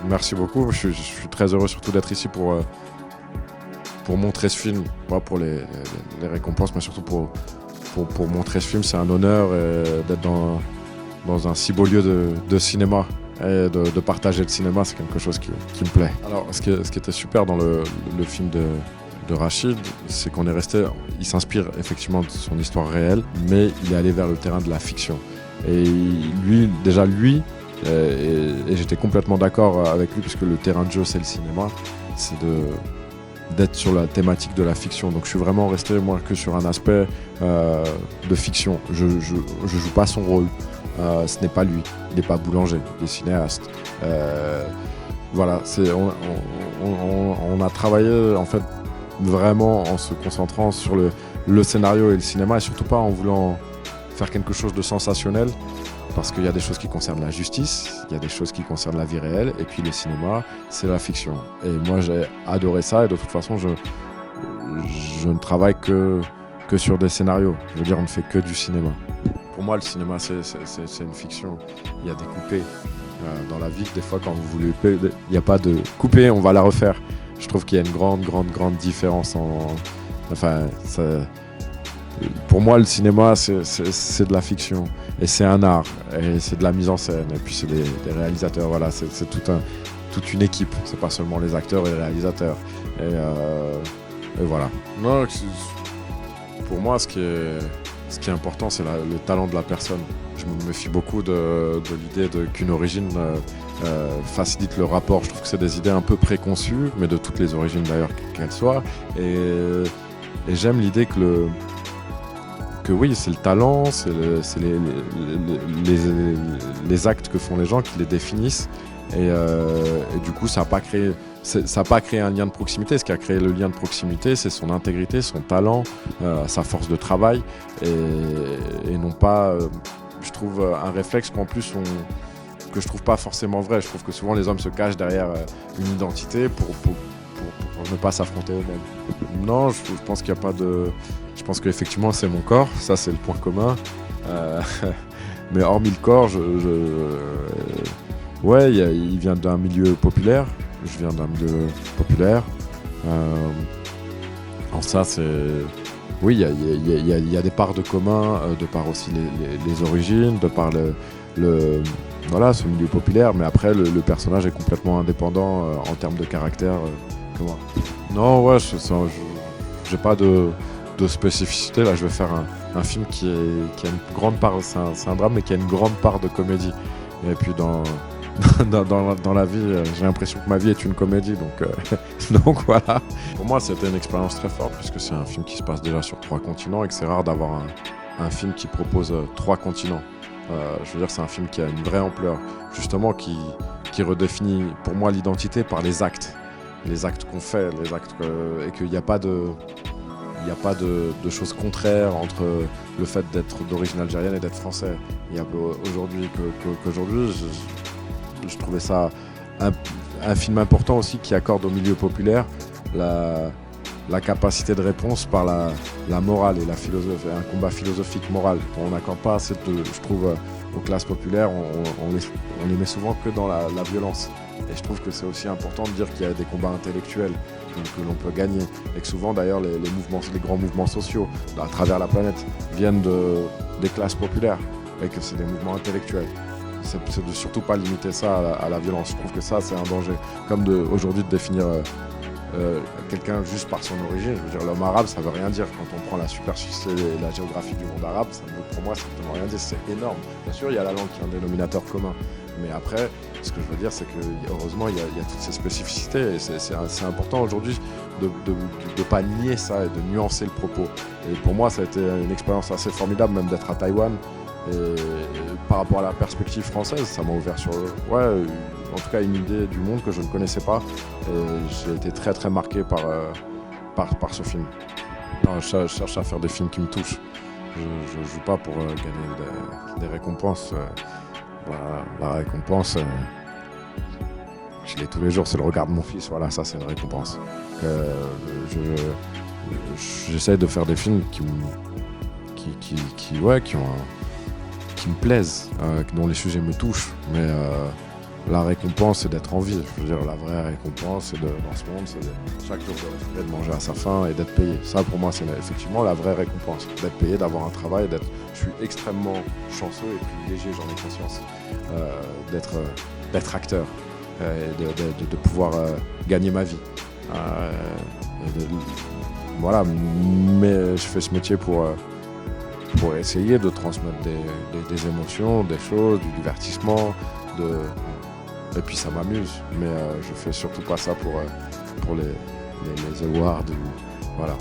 merci beaucoup. Je suis très heureux surtout d'être ici pour montrer ce film, pas pour les récompenses, mais surtout pour montrer ce film. C'est un honneur d'être dans un si beau lieu de cinéma. Et de partager le cinéma, c'est quelque chose qui me plaît. Alors, ce qui était super dans le film de Rachid, c'est qu'on est resté... Il s'inspire effectivement de son histoire réelle, mais il est allé vers le terrain de la fiction. Et lui, et j'étais complètement d'accord avec lui, parce que le terrain de jeu, c'est le cinéma, c'est d'être sur la thématique de la fiction. Donc je suis vraiment resté, moi, que sur un aspect de fiction. Je joue pas son rôle. Ce n'est pas lui, il n'est pas boulanger, il est cinéaste. Voilà, on a travaillé en fait vraiment en se concentrant sur le scénario et le cinéma, et surtout pas en voulant faire quelque chose de sensationnel, parce qu'il y a des choses qui concernent la justice, il y a des choses qui concernent la vie réelle, et puis le cinéma, c'est la fiction. Et moi, j'ai adoré ça, et de toute façon, je ne travaille que sur des scénarios. Je veux dire, on ne fait que du cinéma. Pour moi, le cinéma, c'est une fiction. Il y a des coupés dans la vie. Des fois, quand vous voulez, il n'y a pas de coupé, on va la refaire. Je trouve qu'il y a une grande différence. Pour moi, le cinéma, c'est de la fiction. Et c'est un art. Et c'est de la mise en scène. Et puis, c'est des réalisateurs. Voilà, c'est toute une équipe. C'est pas seulement les acteurs et les réalisateurs. Et voilà. Non, pour moi, ce qui est important, c'est le talent de la personne. Je me méfie beaucoup de l'idée qu'une origine facilite le rapport. Je trouve que c'est des idées un peu préconçues, mais de toutes les origines d'ailleurs qu'elles soient. Et j'aime l'idée que oui, c'est le talent, c'est les actes que font les gens qui les définissent. Et du coup, ça n'a pas créé un lien de proximité. Ce qui a créé le lien de proximité, c'est son intégrité, son talent, sa force de travail, et non pas, je trouve, un réflexe que je trouve pas forcément vrai. Je trouve que souvent les hommes se cachent derrière une identité pour ne pas s'affronter eux-mêmes. Non, je pense qu'il n'y a pas de... Je pense qu'effectivement, c'est mon corps, ça c'est le point commun. Mais hormis le corps, ouais, il vient d'un milieu populaire. Je viens d'un milieu populaire. En ça, c'est... Oui, il y a des parts de commun, de par aussi les origines, de par voilà, ce milieu populaire. Mais après, le personnage est complètement indépendant en termes de caractère. Comment ? Non, ouais, j'ai pas de spécificité. Là, je vais faire un film qui a une grande part... C'est un drame, mais qui a une grande part de comédie. Et puis dans la vie, j'ai l'impression que ma vie est une comédie, donc voilà. Pour moi, c'était une expérience très forte, puisque c'est un film qui se passe déjà sur 3 continents, et que c'est rare d'avoir un film qui propose 3 continents. Je veux dire, c'est un film qui a une vraie ampleur, justement, qui redéfinit pour moi l'identité par les actes qu'on fait, et qu'il n'y a pas de choses contraires entre le fait d'être d'origine algérienne et d'être français. Il y a qu'aujourd'hui, je trouvais ça un film important aussi, qui accorde au milieu populaire la capacité de réponse par la morale et la philosophie, un combat philosophique moral. On n'accorde pas assez je trouve, aux classes populaires, on les met souvent que dans la violence. Et je trouve que c'est aussi important de dire qu'il y a des combats intellectuels que l'on peut gagner, et que souvent d'ailleurs les grands mouvements sociaux à travers la planète viennent des classes populaires, et que c'est des mouvements intellectuels. C'est de surtout pas limiter ça à la violence. Je trouve que ça, c'est un danger. Comme aujourd'hui de définir quelqu'un juste par son origine. Je veux dire, l'homme arabe, ça veut rien dire. Quand on prend la superficie et la géographie du monde arabe, ça ne veut pour moi strictement rien dire. C'est énorme. Bien sûr, il y a la langue qui est un dénominateur commun. Mais après, ce que je veux dire, c'est que heureusement, il y a toutes ces spécificités. Et c'est important aujourd'hui de ne pas nier ça et de nuancer le propos. Et pour moi, ça a été une expérience assez formidable, même d'être à Taïwan. Et par rapport à la perspective française, ça m'a ouvert sur, en tout cas, une idée du monde que je ne connaissais pas. Et j'ai été très très marqué par ce film. Non, je cherche à faire des films qui me touchent. Je ne joue pas pour gagner des récompenses. La récompense, je l'ai tous les jours, c'est le regard de mon fils. Voilà, ça c'est une récompense. J'essaie de faire des films qui me plaisent, dont les sujets me touchent, mais la récompense, c'est d'être en vie. Je veux dire, la vraie récompense, c'est dans ce monde, c'est chaque jour de respirer, de manger à sa faim et d'être payé. Ça, pour moi, c'est effectivement la vraie récompense. D'être payé, d'avoir un travail, je suis extrêmement chanceux et privilégié, j'en ai conscience, d'être acteur, et de pouvoir gagner ma vie. Voilà, mais je fais ce métier pour essayer de transmettre des émotions, des choses, du divertissement, et puis ça m'amuse. Mais je fais surtout pas ça pour les awards. Voilà.